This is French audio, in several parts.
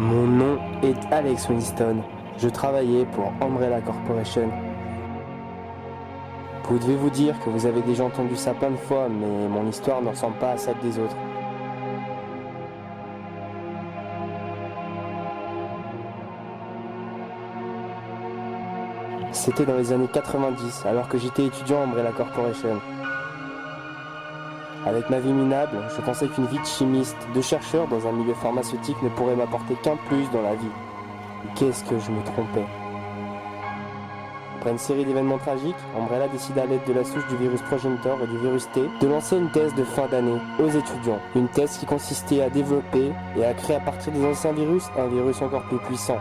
Mon nom est Alex Winston. Je travaillais pour Umbrella Corporation. Vous devez vous dire que vous avez déjà entendu ça plein de fois, mais mon histoire ne ressemble pas à celle des autres. C'était dans les années 90, alors que j'étais étudiant à Umbrella Corporation. Avec ma vie minable, je pensais qu'une vie de chimiste, de chercheur dans un milieu pharmaceutique ne pourrait m'apporter qu'un plus dans la vie. Qu'est-ce que je me trompais. Après une série d'événements tragiques, Umbrella décida à l'aide de la souche du virus progenitor et du virus T de lancer une thèse de fin d'année aux étudiants. Une thèse qui consistait à développer et à créer à partir des anciens virus un virus encore plus puissant,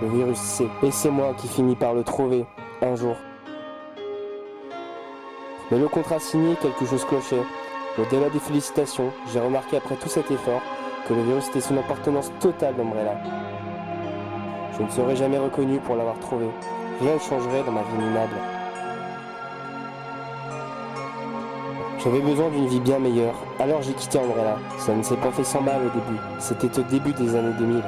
le virus C. Et c'est moi qui finis par le trouver, un jour. Mais le contrat signé, quelque chose clochait. Au-delà des félicitations, j'ai remarqué après tout cet effort que le virus était sous l'appartenance totale d'Umbrella. Je ne serai jamais reconnu pour l'avoir trouvé. Rien ne changerait dans ma vie minable. J'avais besoin d'une vie bien meilleure, alors j'ai quitté Umbrella. Ça ne s'est pas fait sans mal au début. C'était au début des années 2000.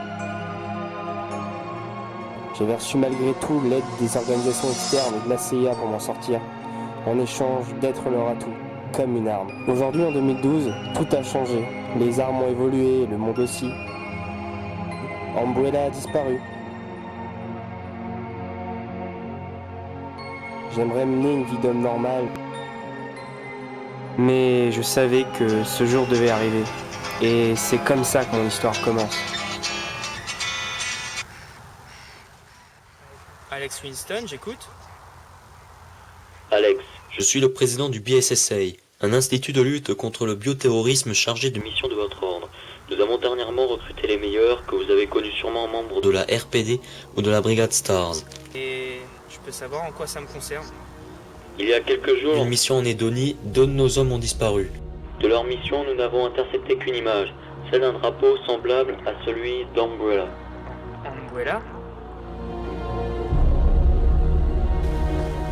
J'avais reçu malgré tout l'aide des organisations externes et de la CIA pour m'en sortir, en échange d'être leur atout, comme une arme. Aujourd'hui, en 2012, tout a changé. Les armes ont évolué, le monde aussi. Umbrella a disparu. J'aimerais mener une vie d'homme normal. Mais je savais que ce jour devait arriver. Et c'est comme ça que mon histoire commence. Alex Winston, j'écoute. Alex, je suis le président du BSSA, un institut de lutte contre le bioterrorisme chargé de mission de votre ordre. Nous avons dernièrement recruté les meilleurs que vous avez connus sûrement membres de la RPD ou de la Brigade Stars. Et je peux savoir en quoi ça me concerne? Il y a quelques jours, une mission en Edonie, deux de nos hommes ont disparu. De leur mission, nous n'avons intercepté qu'une image, celle d'un drapeau semblable à celui d'Umbrella. Umbrella?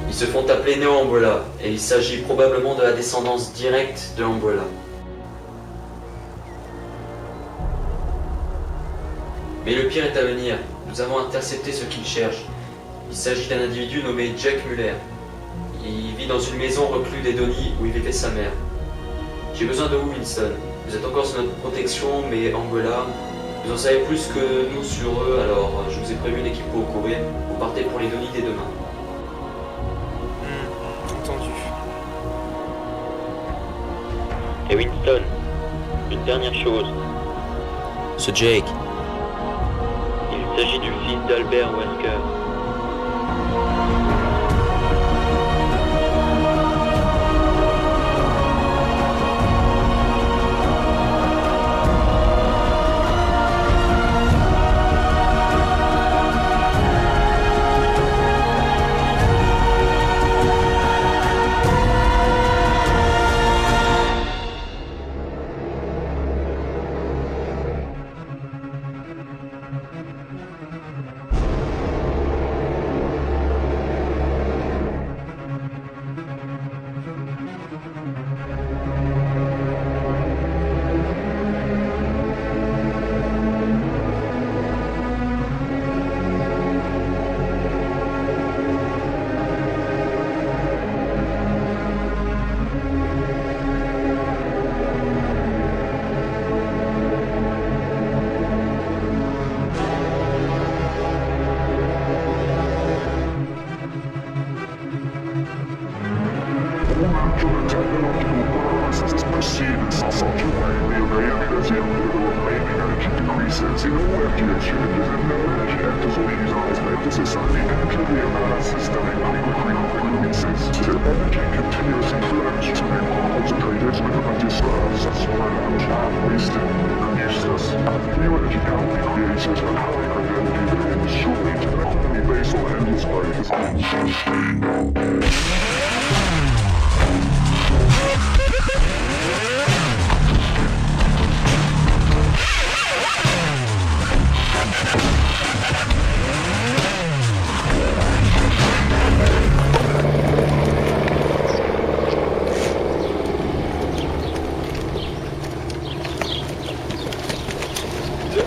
Ils se font appeler Neo Umbrella, et il s'agit probablement de la descendance directe de Umbrella. Mais le pire est à venir. Nous avons intercepté ce qu'ils cherchent. Il s'agit d'un individu nommé Jack Muller. Il vit dans une maison recluse d'Edonie où il vivait sa mère. J'ai besoin de vous, Winston. Vous êtes encore sous notre protection, mais Umbrella, vous en savez plus que nous sur eux, alors je vous ai prévu une équipe pour vous couvrir. Vous partez pour l'Edonie dès demain. Entendu. Et Winston, une dernière chose. Ce Jake. Il s'agit du fils d'Albert Wesker.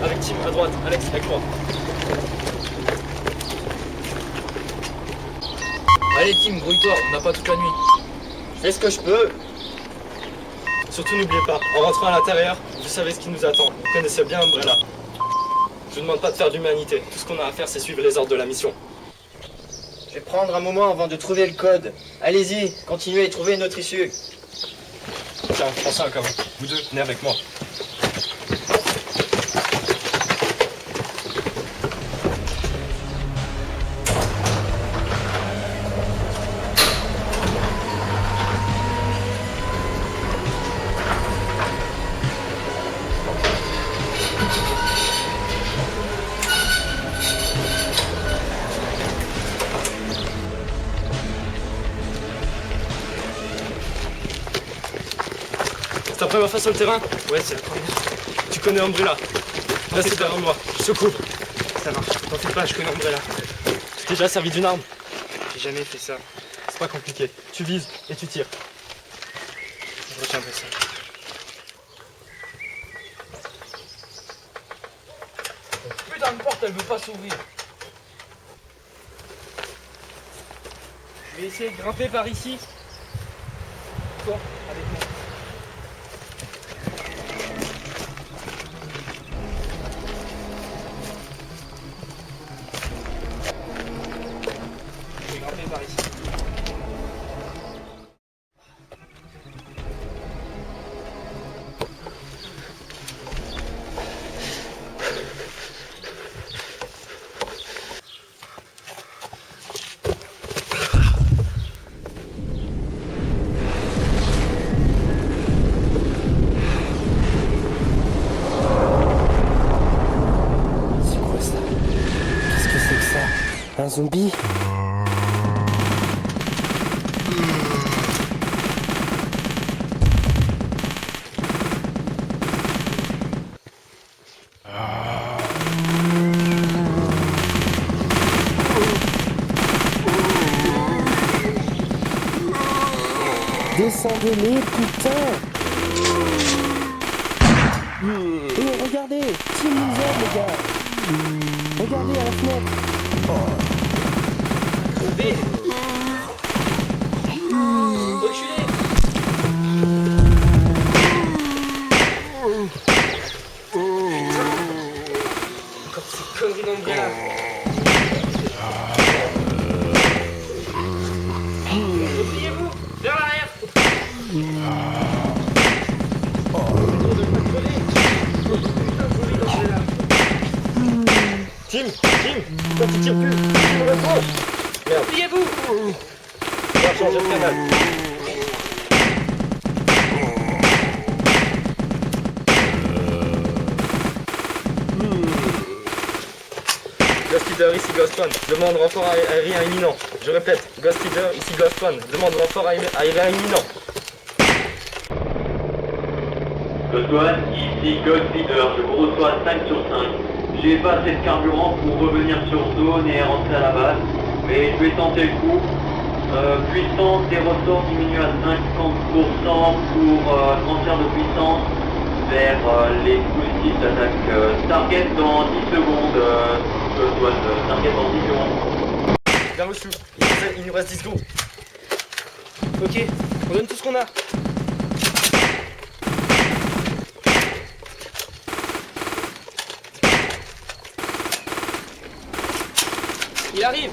Avec Tim, à droite, Alex. avec moi. Allez Tim, grouille-toi, on n'a pas toute la nuit. Je fais ce que je peux. Surtout n'oubliez pas, en rentrant à l'intérieur, vous savez ce qui nous attend. Vous connaissez bien Umbrella. Je vous demande pas de faire d'humanité. Tout ce qu'on a à faire, c'est suivre les ordres de la mission. Je vais prendre un moment avant de trouver le code. Allez-y, continuez et trouvez une autre issue. Tiens, prends ça comme vous deux, venez avec moi. C'est ta première fois sur le terrain? Ouais, c'est la première. Tu connais Umbrella. Reste derrière moi, je te couvre. Ça marche. T'en fais pas, je connais Umbrella. Tu t'es déjà servi d'une arme? J'ai jamais fait ça. C'est pas compliqué. Tu vises et tu tires. Je retiendrai ça. Putain de porte, elle veut pas s'ouvrir. Je vais essayer de grimper par ici. Toi, avec moi. Je vais grimper par ici. C'est quoi ça? Qu'est-ce que c'est que ça? Un zombie? Descendez-les, putain! Et regardez! Tim nous aide, les gars! Regardez à la fenêtre! Crevé. Reculez. Encore ces conneries d'Umbrella. Repliez-vous vers l'arrière. Tim, pourquoi tu tires plus? Tu me réponds. Merde, Repliez-vous. on va changer de canal. Ghost Leader, ici Ghost One, demande renfort aérien imminent. Je répète, Ghost Leader, ici Ghost One, demande renfort aérien imminent. Ghost One, ici Ghost Leader, je vous reçois 5 sur 5. J'ai pas assez de carburant pour revenir sur zone et rentrer à la base, mais je vais tenter le coup. Puissance des ressorts diminue à 50% pour transfert de puissance vers les dispositifs d'attaque. Target dans 10 secondes, Ghost One, target dans 10 secondes. Bien reçu, il nous reste 10 secondes. Ok, on donne tout ce qu'on a. Il arrive.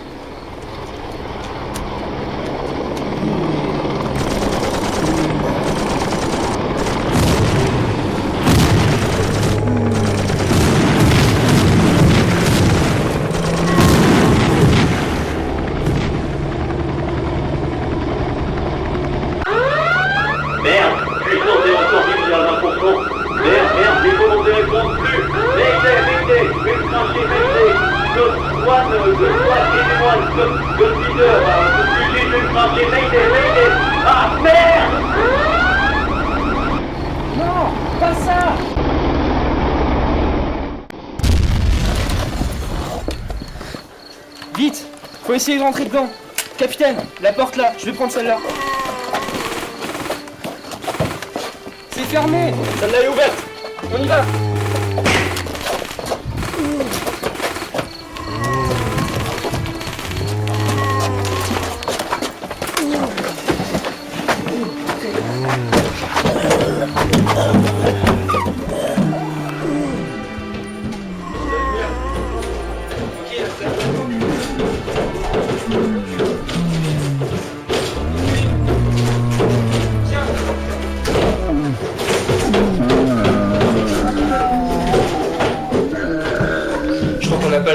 Merde, puissance des ressorts diminue à 20%. Merde, les commandes ne répondent plus. Mayday, ultra chez Mayday. Ghost One, aidez-moi, Ghost Leader, je vais cracher, Mayday. Ah, merde! Non! Pas ça! Vite, faut essayer de rentrer dedans. Capitaine, la porte là, je vais prendre celle-là. C'est fermé. Celle-là est ouverte. On y va.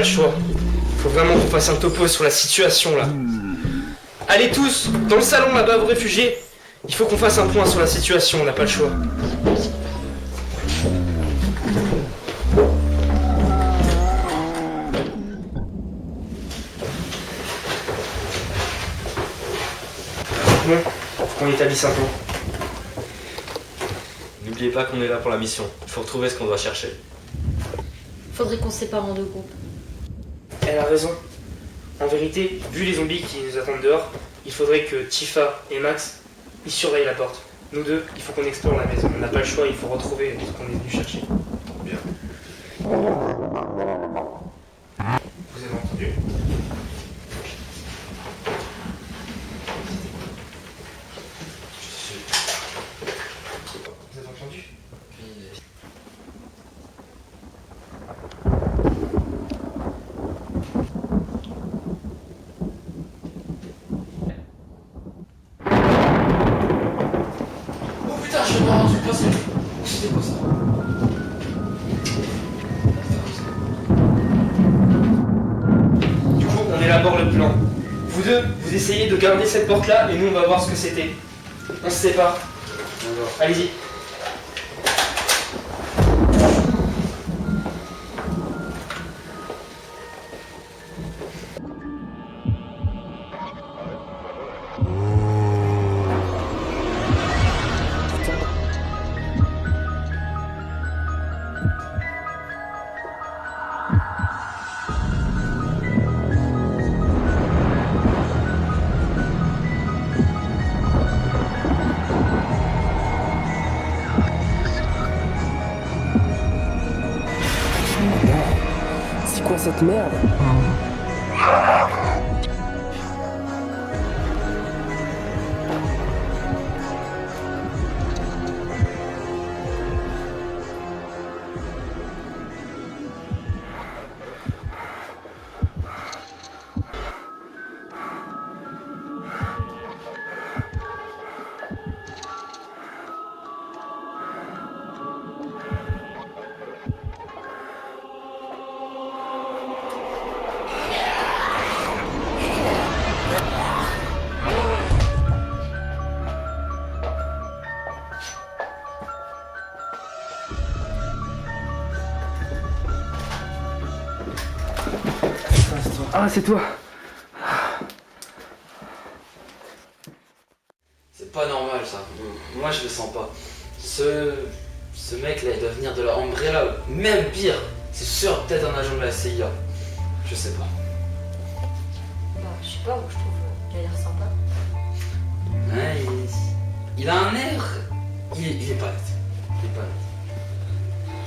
le choix. Faut vraiment qu'on fasse un topo sur la situation là. Allez tous, dans le salon là-bas, vous réfugiés. Il faut qu'on fasse un point sur la situation, on n'a pas le choix. Bon, faut qu'on établisse un plan. N'oubliez pas qu'on est là pour la mission. Il faut retrouver ce qu'on doit chercher. Faudrait qu'on se sépare en deux groupes. Elle a raison. En vérité, vu les zombies qui nous attendent dehors, il faudrait que Tifa et Max ils surveillent la porte. Nous deux, il faut qu'on explore la maison. On n'a pas le choix, il faut retrouver ce qu'on est venu chercher. Bien. Vous avez entendu? Vous avez entendu? Oh putain, je suis pas rendu passé. C'était quoi ça? Du coup, on élabore le plan. Vous deux, vous essayez de garder cette porte-là et nous, on va voir ce que c'était. On se sépare. Allez-y. C'est quoi cette merde? Ah, c'est toi. C'est pas normal ça. Moi je le sens pas. Ce mec là il doit venir de la Umbrella. Même pire. C'est sûr peut-être un agent de la CIA. Je sais pas. Bah, je sais pas, moi je trouve qu'il a l'air sympa. Ouais, il a un air. Il est pas net. Il est pas net.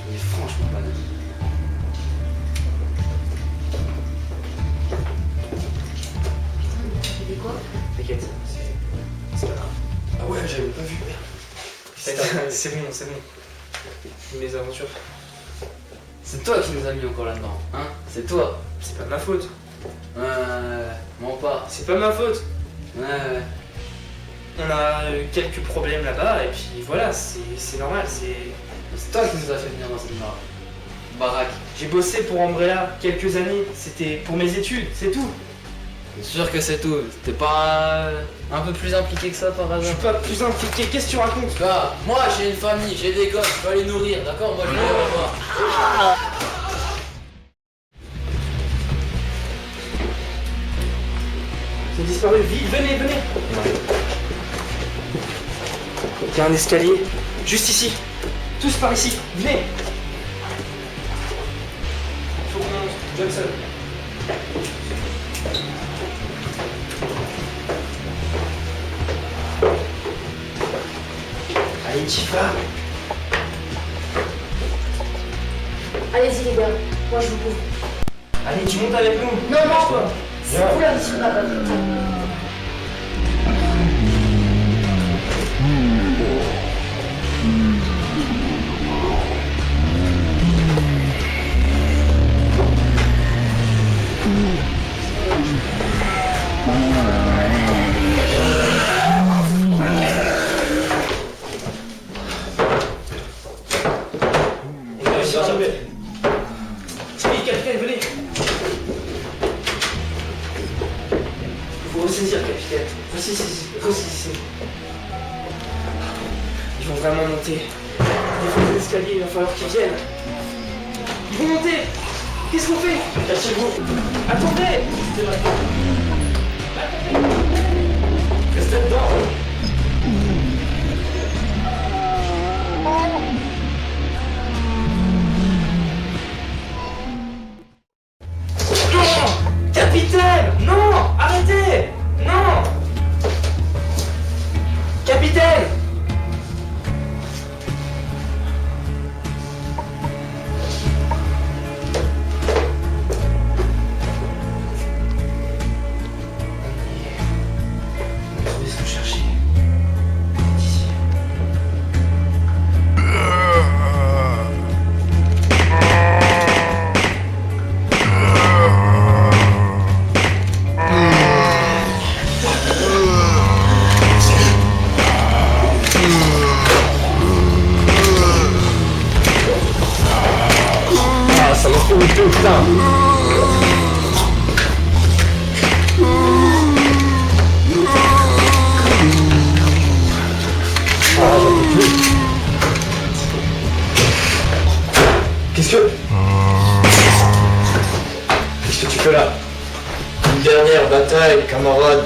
Il est franchement pas net. Il est quoi? T'inquiète, c'est pas grave. Ah ouais, j'avais pas vu. C'est bon, c'est bon. Mes aventures. C'est toi qui nous as mis encore là-dedans, hein? C'est toi. C'est pas de ma faute. Mens pas. C'est pas ma faute. Ouais. On a eu quelques problèmes là-bas et puis voilà, c'est normal, C'est toi qui nous as fait venir dans cette baraque. J'ai bossé pour Umbrella quelques années, c'était pour mes études, c'est tout. C'est sûr que c'est tout. T'es pas un peu plus impliqué que ça par Je hasard? suis pas plus impliqué, qu'est-ce que tu racontes? Bah, moi j'ai une famille, j'ai des gosses, je dois les nourrir, d'accord? Moi je vais les revoir. J'ai disparu, vite, venez, venez. Il y a un escalier, juste ici. Tous par ici, venez. Faut qu'on monte, Johnson. Allez, Tifa. Allez-y les gars, moi je vous couvre. Allez, tu montes avec nous. Non, non, Toi. c'est vous la mission là-bas. On va réussir à tomber. Speed, capitaine, venez. Ressaisissez. Ils vont vraiment monter. Ils vont les escaliers, il va falloir qu'ils viennent. Ils vont monter. Qu'est-ce qu'on fait? Cachez-vous. Attendez. Restez dedans. Non! Capitaine! Non! Arrêtez! Non! Capitaine! On va trouver ce qu'on cherchait. Ici. Ah, ça m'a fait tout, putain. Qu'est-ce que tu fais là? Une dernière bataille, camarade.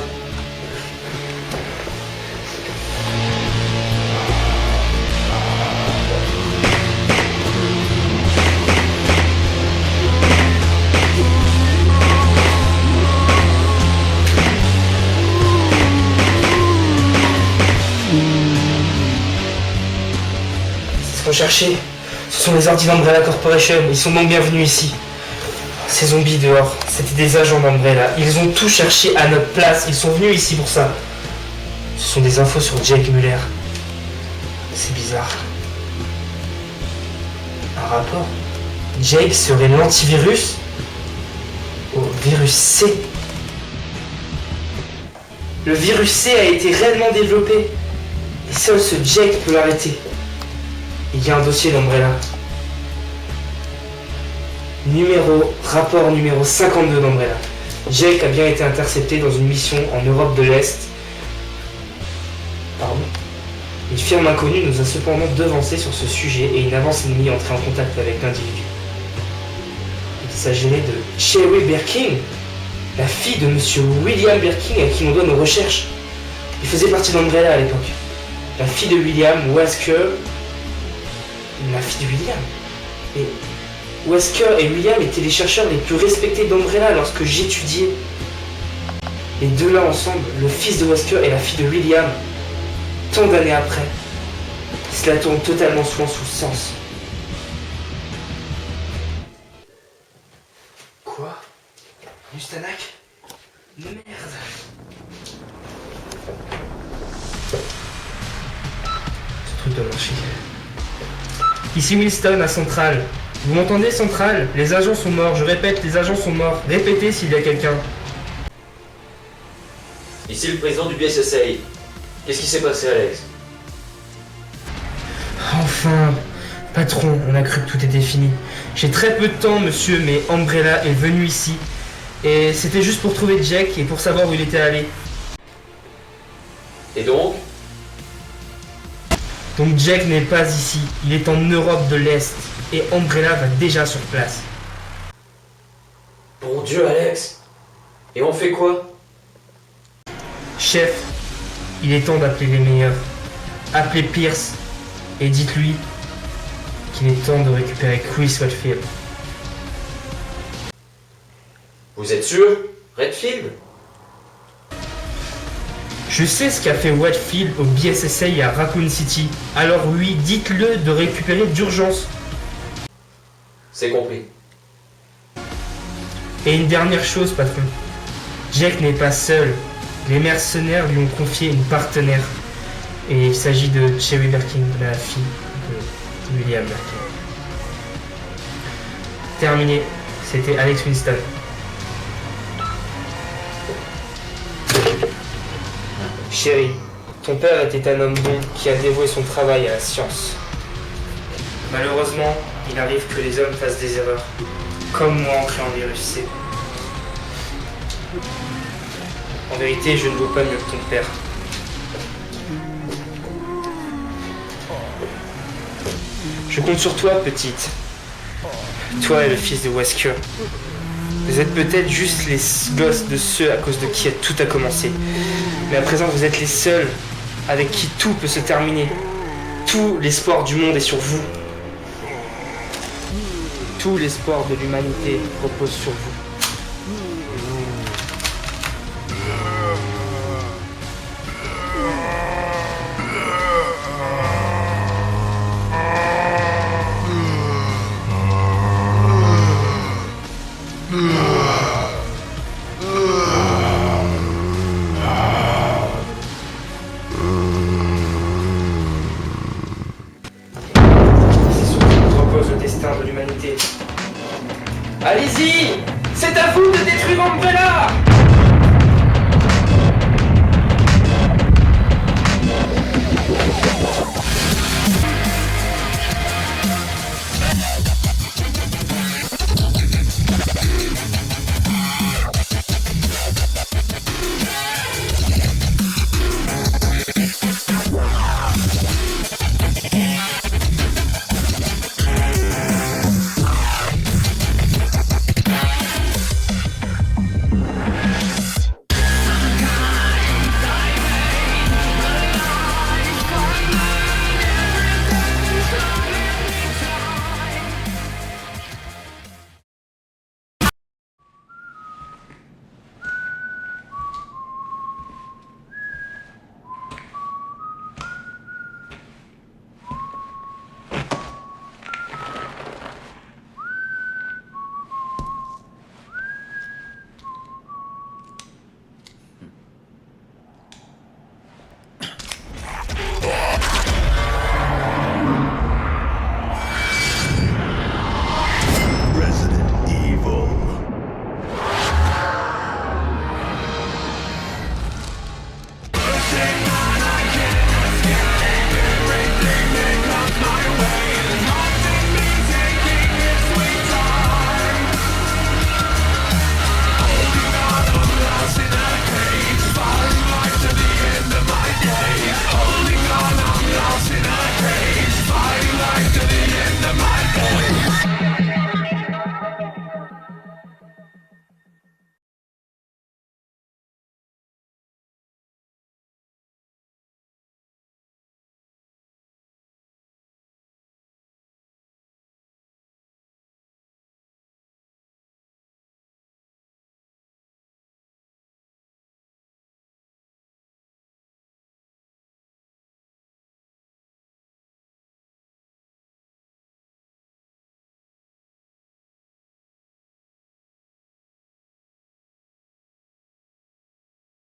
C'est ce qu'on cherchait. Ce sont les ordi d'Umbrella Corporation. Ils sont donc bienvenus ici. Ces zombies dehors, c'était des agents d'Umbrella. Ils ont tout cherché à notre place. Ils sont venus ici pour ça. Ce sont des infos sur Jake Muller. C'est bizarre. Un rapport. Jake serait l'antivirus au virus C. Le virus C a été réellement développé. Et seul ce Jake peut l'arrêter. Il y a un dossier d'Umbrella. Rapport numéro 52 d'Umbrella. Jake a bien été intercepté dans une mission en Europe de l'Est. Pardon. Une firme inconnue nous a cependant devancé sur ce sujet et une avance ennemie est entrée en contact avec l'individu. Il s'agirait de Cherry Birkin, la fille de monsieur William Birkin à qui l'on doit nos recherches. Il faisait partie d'Umbrella à l'époque. La fille de William, Wesker. La fille de William. Et Wesker et William étaient les chercheurs les plus respectés d'Umbrella lorsque j'étudiais. Les deux là ensemble, le fils de Wesker et la fille de William, tant d'années après, cela tourne totalement sous sens. Quoi? Nustanak? Merde. Ce truc doit marcher. Ici Winston à Central. Vous m'entendez Central? Les agents sont morts, je répète, les agents sont morts. Répétez s'il y a quelqu'un. Ici le président du BSSA. Qu'est-ce qui s'est passé, Alex? Enfin, patron, on a cru que tout était fini. J'ai très peu de temps, monsieur, mais Umbrella est venu ici. Et c'était juste pour trouver Jack et pour savoir où il était allé. Et donc? Donc Jack n'est pas ici, il est en Europe de l'Est. Et Umbrella va déjà sur place. Bon Dieu, Alex. Et on fait quoi? Chef, il est temps d'appeler les meilleurs. Appelez Pierce et dites-lui qu'il est temps de récupérer Chris Redfield. Vous êtes sûr? Redfield? Je sais ce qu'a fait Redfield au BSSA à Raccoon City. Alors oui, dites-le de récupérer d'urgence. C'est compris. Et une dernière chose, patron. Jack n'est pas seul. Les mercenaires lui ont confié une partenaire. Et il s'agit de Cherry Birkin, la fille de William Birkin. Terminé. C'était Alex Winston. Chérie, ton père était un homme bon qui a dévoué son travail à la science. Malheureusement, il arrive que les hommes fassent des erreurs, comme moi en créant des virus C. En vérité, je ne vaux pas mieux que ton père. Je compte sur toi, petite. Toi et le fils de Wesker. Vous êtes peut-être juste les gosses de ceux à cause de qui tout a commencé. Mais à présent, vous êtes les seuls avec qui tout peut se terminer. Tout l'espoir du monde est sur vous. Tout l'espoir de l'humanité repose sur vous.